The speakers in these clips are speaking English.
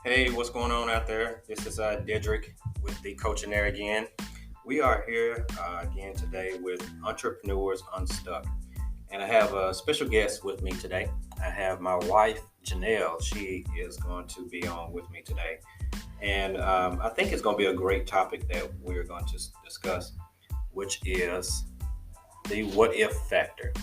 Hey, what's going on out there? This is Dedrick with the Coaching Air again. We are here again today with Entrepreneurs Unstuck. And I have a special guest with me today. I have my wife, Janell. She is going to be on with me today. And I think it's going to be a great topic that we're going to discuss, which is the what if factor.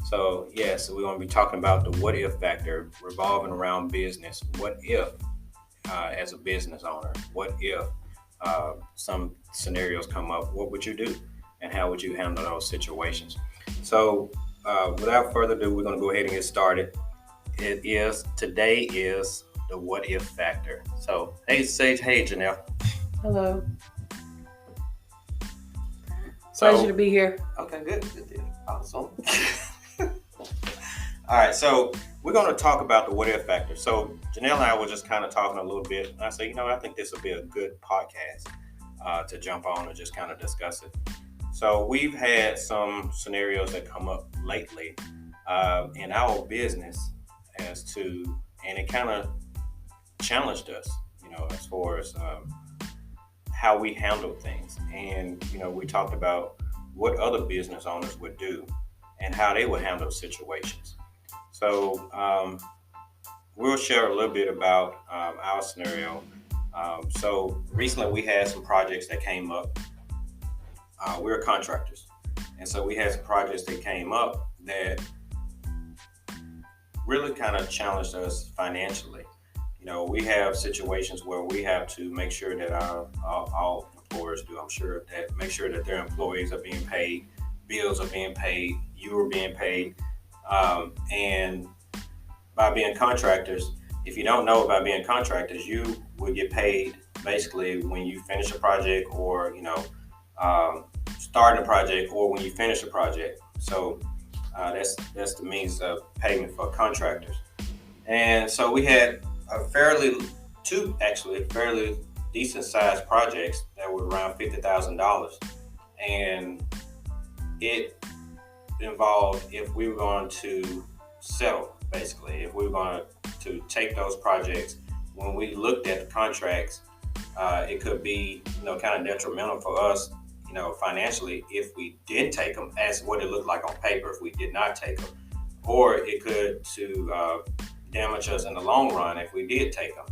So, yes, we're going to be talking about the what if factor revolving around business. What if as a business owner? What if some scenarios come up? What would you do, and how would you handle those situations? So, without further ado, we're going to go ahead and get started. Today is the what if factor. So, hey, Sage, hey, Janelle. Hello. Pleasure to So, be here. okay, good deal. Awesome. All right, so we're going to talk about the what if factor. So Janelle and I were just kind of talking a little bit, and I said, I think this would be a good podcast to jump on and just kind of discuss it. So we've had some scenarios that come up lately in our business and it kind of challenged us, as far as how we handle things. And, we talked about what other business owners would do and how they would handle situations. So we'll share a little bit about our scenario. So recently we had some projects that came up. We're contractors. And so we had some projects that came up that really kind of challenged us financially. We have situations where we have to make sure that all employers do, I'm sure, that make sure that their employees are being paid, bills are being paid, you are being paid. And by being contractors, if you don't know about being contractors, you will get paid basically when you finish a project or, starting a project or when you finish a project. So that's the means of payment for contractors. And so we had two fairly decent sized projects that were around $50,000. And it involved if we were going to settle, basically, if we were going to take those projects. When we looked at the contracts, it could be, kind of detrimental for us, financially if we did take them, as what it looked like on paper if we did not take them, or it could to damage us in the long run if we did take them.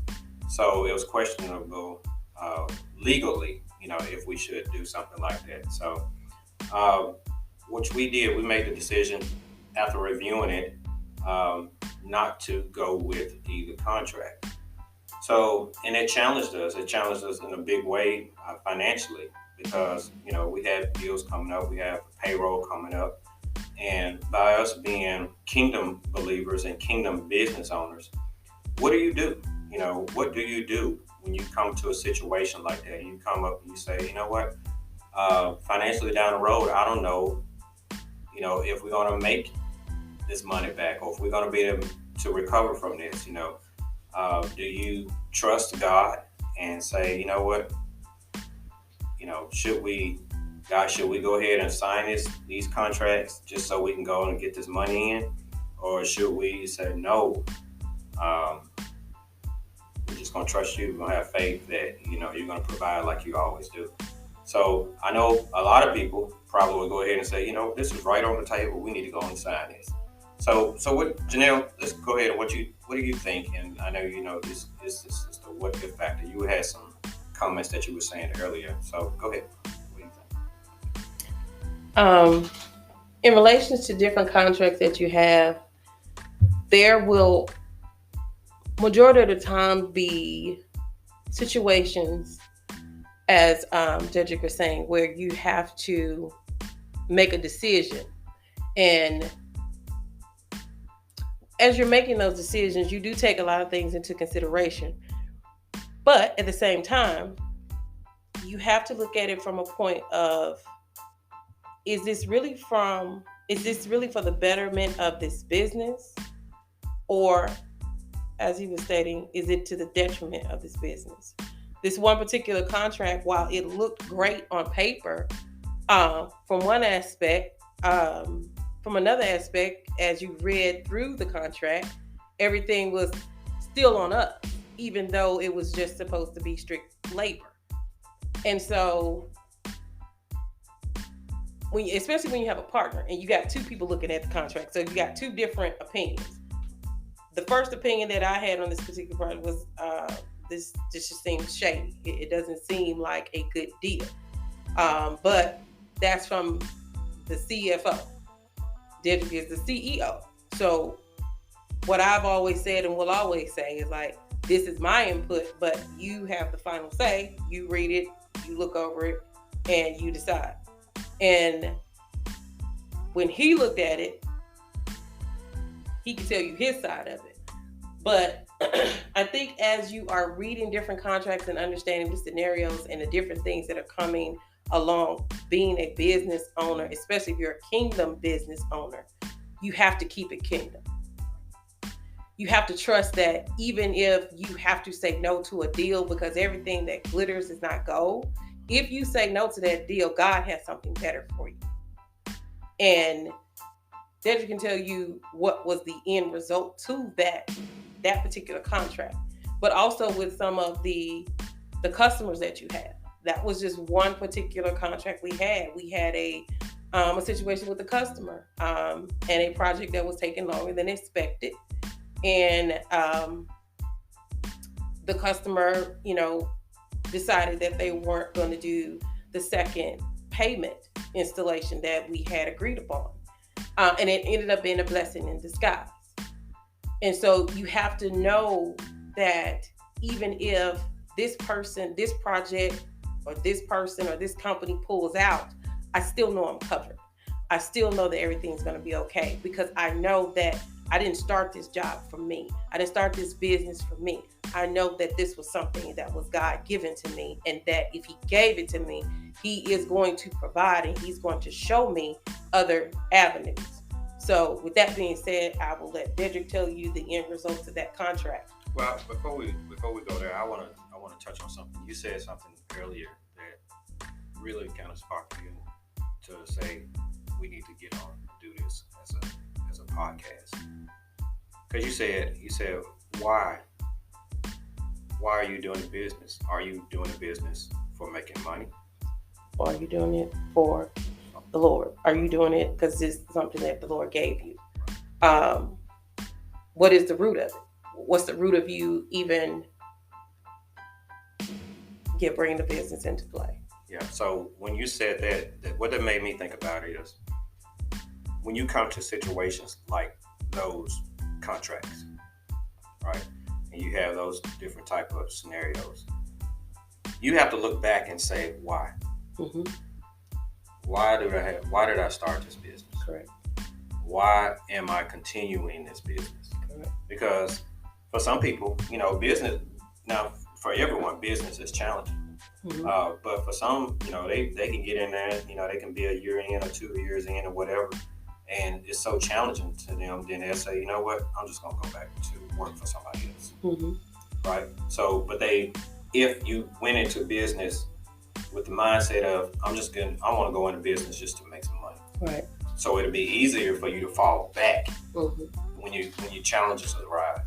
So it was questionable legally, if we should do something like that. So uh, which we did, we made the decision after reviewing it not to go with the contract. So, and it challenged us. It challenged us in a big way financially because, we had bills coming up, we have payroll coming up. And by us being kingdom believers and kingdom business owners, what do you do? What do you do when you come to a situation like that? You come up and you say, what? Financially down the road, I don't know, if we're going to make this money back or if we're going to be able to recover from this. Do you trust God and say, what, should we, God, should we go ahead and sign these contracts just so we can go and get this money in? Or should we say, no, we're just going to trust you. We're going to have faith that, you're going to provide like you always do. So I know a lot of people probably will go ahead and say, this is right on the table. We need to go and sign this. So what, Janelle, let's go ahead and what do you think? And I know this is the what if factor. You had some comments that you were saying earlier. So go ahead. What do you think? In relation to different contracts that you have, there will majority of the time be situations, as Dedrick was saying, where you have to make a decision. And as you're making those decisions, you do take a lot of things into consideration. But at the same time, you have to look at it from a point of, is this really for the betterment of this business? Or, as he was stating, is it to the detriment of this business? This one particular contract, while it looked great on paper, from one aspect, from another aspect, as you read through the contract, everything was still on us. even though it was just supposed to be strict labor. And so, especially when you have a partner and you got two people looking at the contract, so you got two different opinions. The first opinion that I had on this particular project was this just seems shady. It doesn't seem like a good deal. But that's from the CFO. Dedrick is the CEO. So what I've always said and will always say is like, this is my input, but you have the final say. You read it, you look over it, and you decide. And when he looked at it, he could tell you his side of it. But I think as you are reading different contracts and understanding the scenarios and the different things that are coming along being a business owner, especially if you're a kingdom business owner, you have to keep it kingdom. You have to trust that even if you have to say no to a deal because everything that glitters is not gold, if you say no to that deal, God has something better for you. And Dedrick can tell you what was the end result to that particular contract, but also with some of the customers that you have. That was just one particular contract we had. We had a situation with the customer and a project that was taking longer than expected. And the customer, decided that they weren't going to do the second payment installation that we had agreed upon. And it ended up being a blessing in disguise. And so you have to know that even if this person, this project, or this person or this company pulls out, I still know I'm covered. I still know that everything's going to be okay because I know that I didn't start this job for me. I didn't start this business for me. I know that this was something that was God given to me, and that if he gave it to me, he is going to provide and he's going to show me other avenues. So with that being said, I will let Dedrick tell you the end results of that contract. Well, before we go there, I want to touch on something. You said something earlier that really kind of sparked me to say we need to get on and do this as a podcast. Because you said why are you doing the business? Are you doing the business for making money? Or are you doing it for the Lord? Are you doing it because it's something that the Lord gave you? What is the root of it? What's the root of you even bringing the business into play? Yeah. So when you said that what that made me think about is when you come to situations like those contracts, right? And you have those different type of scenarios, you have to look back and say why. Mm-hmm. Why did I start this business? Correct. Why am I continuing this business? Correct. Because for some people, business, now for everyone, business is challenging. Mm-hmm. But for some, they can get in there, they can be a year in or 2 years in or whatever. And it's so challenging to them, then they'll say, you know what, I'm just going to go back to work for somebody else. Mm-hmm. Right? So, if you went into business with the mindset of, I want to go into business just to make some money. Right. So it'll be easier for you to fall back mm-hmm. when you challenges arise.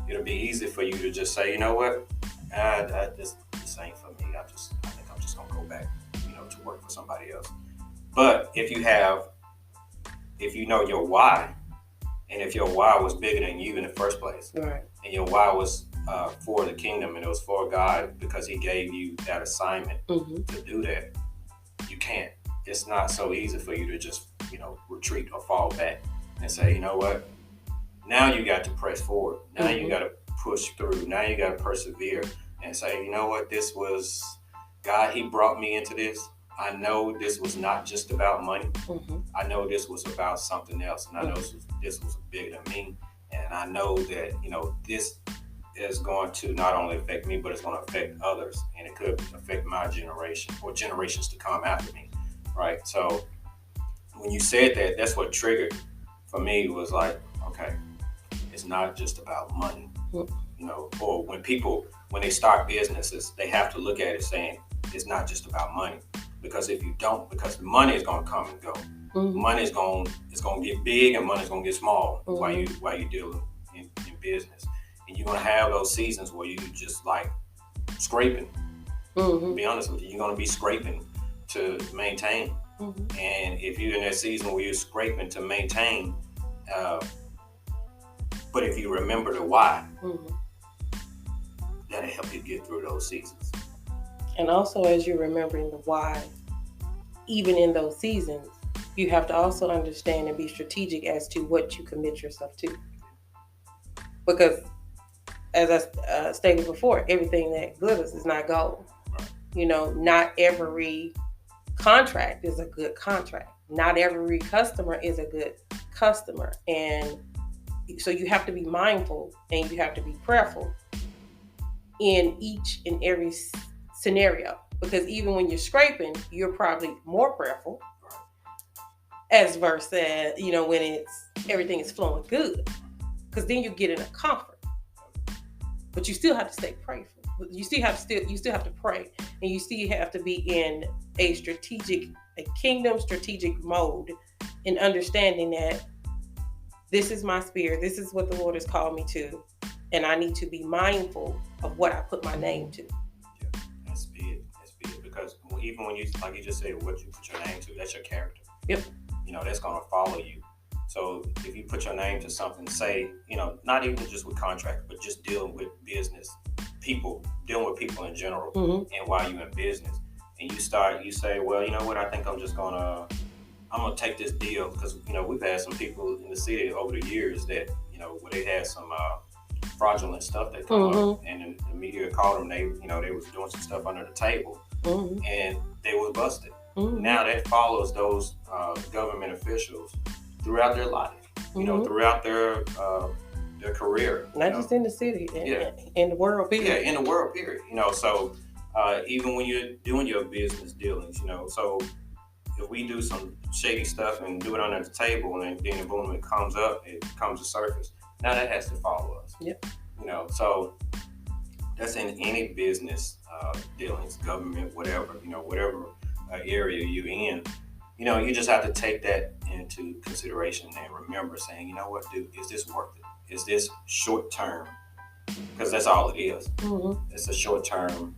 It'll be easy for you to just say, you know what, this ain't for me. I think I'm just gonna go back, to work for somebody else. But if you know your why, and if your why was bigger than you in the first place, right, and your why was for the kingdom and it was for God because he gave you that assignment mm-hmm. to do that, you can't. It's not so easy for you to just, retreat or fall back and say, you know what, now you got to press forward. Now mm-hmm. you got to push through. Now you got to persevere and say, you know what, this was God. He brought me into this. I know this was not just about money. Mm-hmm. I know this was about something else. And I know this was bigger than me. And I know that, this is going to not only affect me, but it's going to affect others. And it could affect my generation or generations to come after me. Right. So when you said that, that's what triggered for me was like, okay, it's not just about money, or when they start businesses, they have to look at it saying it's not just about money. Because if you don't, because the money is going to come and go. Mm-hmm. Money is going to get big and money is going to get small mm-hmm. while you dealing in business. And you're gonna have those seasons where you just like scraping. To be honest with you, you're gonna be scraping to maintain. And if you're in that season where you're scraping to maintain, but if you remember the why, that'll help you get through those seasons. And also, as you're remembering the why, even in those seasons, you have to also understand and be strategic as to what you commit yourself to. Because, as I stated before, everything that glitters is not gold. Right. Not every contract is a good contract. Not every customer is a good customer. And so you have to be mindful and you have to be prayerful in each and every scenario. Because even when you're scraping, you're probably more prayerful as versus, when everything is flowing good. Because then you get in a comfort. But you still have to stay prayerful. You still have to pray, and you still have to be in a kingdom strategic mode, in understanding that this is my spirit, this is what the Lord has called me to, and I need to be mindful of what I put my name to. Yeah, that's big. Because even when you, like you just said, what you put your name to, that's your character. Yep. That's gonna follow you. So if you put your name to something, say, not even just with contracts, but just dealing with business people, dealing with people in general, and while you're in business, and you say, well, you know what, I think I'm gonna take this deal, because we've had some people in the city over the years that where they had some fraudulent stuff that come up, and the media called them. They was doing some stuff under the table, and they was busted. Now that follows those government officials throughout their life, throughout their career. Not just in the city, in the world period. Yeah, in the world period. So even when you're doing your business dealings, so if we do some shady stuff and do it under the table, and then boom, it comes to surface. Now that has to follow us. Yep. So that's in any business dealings, government, whatever, whatever area you're in. You just have to take that into consideration and remember saying, you know what, dude, is this worth it? Is this short term? Because that's all it is. It's a short term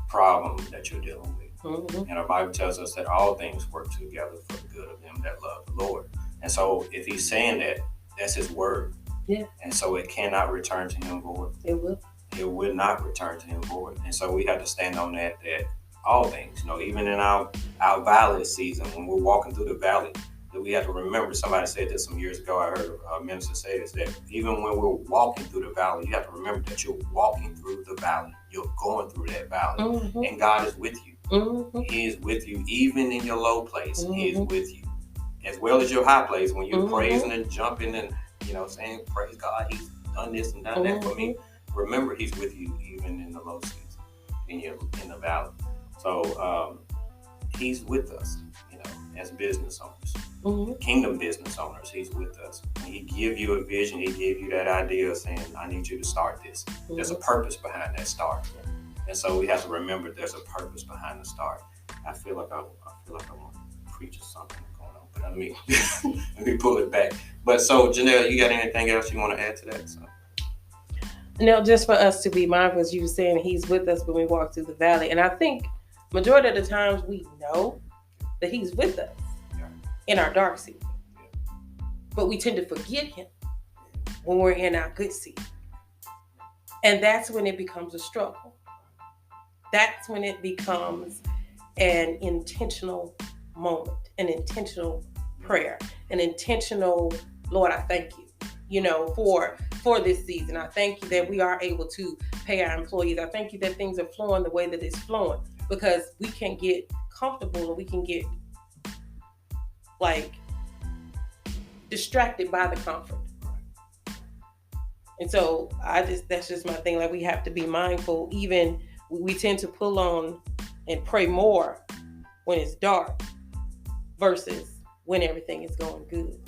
problem that you're dealing with. And our Bible tells us that all things work together for the good of them that love the Lord. And so if he's saying that, that's his word. Yeah. And so it cannot return to him void. It will. It will not return to him void. And so we have to stand on that all things, even in our valley season, when we're walking through the valley, that we have to remember. Somebody said this some years ago. I heard a minister say this, that even when we're walking through the valley, you have to remember that you're walking through the valley. You're going through that valley, and God is with you. He is with you, even in your low place. He is with you, as well as your high place, when you're praising and jumping and saying, praise God, he's done this and done that for me. Remember, he's with you even in the low season, in the valley. So he's with us, as business owners, kingdom business owners. He's with us. He give you a vision. He give you that idea, saying, I need you to start this. There's a purpose behind that start. And so we have to remember there's a purpose behind the start. I feel like I want to preach or something going on, but let me pull it back. But so, Janell, you got anything else you want to add to that? So. No, just for us to be mindful, as you were saying, he's with us when we walk through the valley. And I think majority of the times we know that he's with us in our dark season. But we tend to forget him when we're in our good season. And that's when it becomes a struggle. That's when it becomes an intentional moment, an intentional prayer, an intentional, Lord, I thank you, for this season. I thank you that we are able to pay our employees. I thank you that things are flowing the way that it's flowing, because we can get comfortable and we can get distracted by the comfort. And so that's just my thing. We have to be mindful. Even we tend to pull on and pray more when it's dark versus when everything is going good.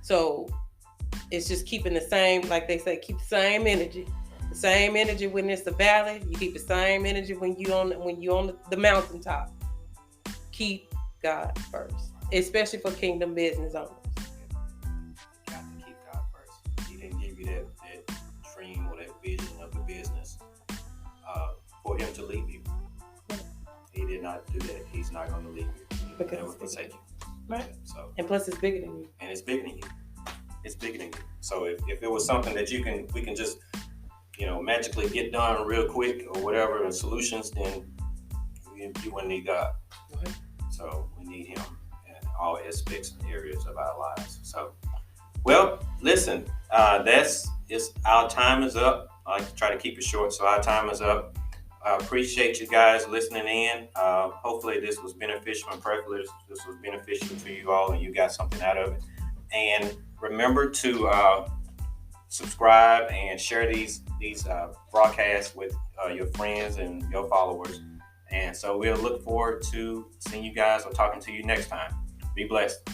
So it's just keeping the same, like they say, keep the same energy. The same energy when it's the valley. You keep the same energy when you on the mountaintop. Keep God first, especially for kingdom business owners. You got to keep God first. He didn't give you that dream or that vision forsake you. Right. So, and plus, it's bigger than you. And it's bigger than you. It's bigger than you. So if it was something that we can just, magically get done real quick or whatever, and solutions, then you wouldn't need God. Right. So we need Him in all aspects and areas of our lives. So, well, listen, our time is up. I like to try to keep it short, so our time is up. I appreciate you guys listening in. Hopefully this was beneficial, and prayerfully this was beneficial to you all and you got something out of it. And remember to subscribe and share these broadcasts with your friends and your followers. And so we'll look forward to seeing you guys or talking to you next time. Be blessed.